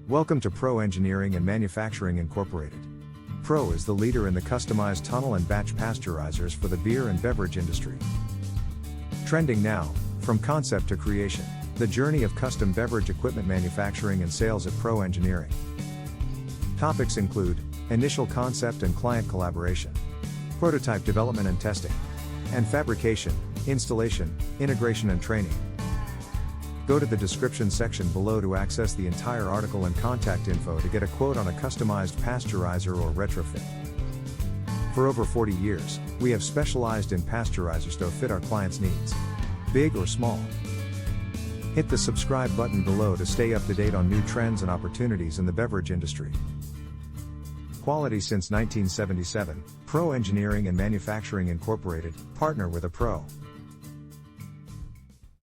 Welcome to Pro Engineering and Manufacturing Incorporated. Pro is the leader in the customized tunnel and batch pasteurizers for the beer and beverage industry. Trending now, from concept to creation, the journey of custom beverage equipment manufacturing and sales at Pro Engineering. Topics include initial concept and client collaboration, prototype development and testing, and fabrication, installation, integration and training. Go to the description section below to access the entire article and contact info to get a quote on a customized pasteurizer or retrofit. For over 40 years, we have specialized in pasteurizers to fit our clients' needs, big or small. Hit the subscribe button below to stay up to date on new trends and opportunities in the beverage industry. Quality since 1977, Pro Engineering and Manufacturing Incorporated, partner with a pro.